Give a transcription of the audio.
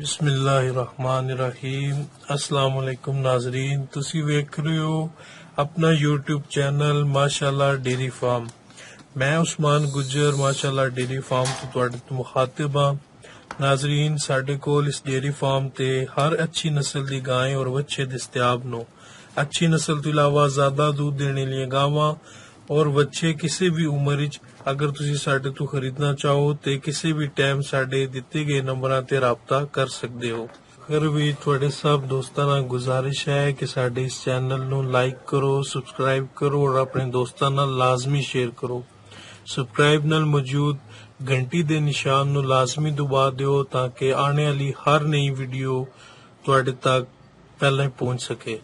बिस्मिल्लाहिर्रहमानिर्रहीम। अस्सलाम वालेकुम नाजरीन, तुसी वेख रहे हो अपना यूट्यूब चैनल माशाअल्लाह डेयरी फार्म। मैं उस्मान गुज्जर माशाअल्लाह डेयरी फार्म तो तुहाडे तो मुखातिब हां। नाजरीन, साडे कोल इस डेयरी फार्म ते हर अच्छी नस्ल दी गायें और बच्चे दस्तयाब नो। अच्छी नस्ल तो इलावा ज्यादा दूध देने लिए गावां और बच्चे किसी भी उम्र च अगर तुसी साडे तो खरीदना चाहो तो किसी भी टाइम साडे दिते गए नंबरां ते राबता कर सकदे हो। फिर भी तुहाडे सब दोस्तां नाल गुजारिश है कि साडे इस चैनल नू लाइक करो, सब्सक्राइब करो और अपने दोस्तां नाल लाजमी शेयर करो। सब्सक्राइब नाल मौजूद घंटी दे निशान नू लाजमी दबा दियो ताकि आने वाली हर नई वीडियो तुहाडे तक पहले पहुंच सके।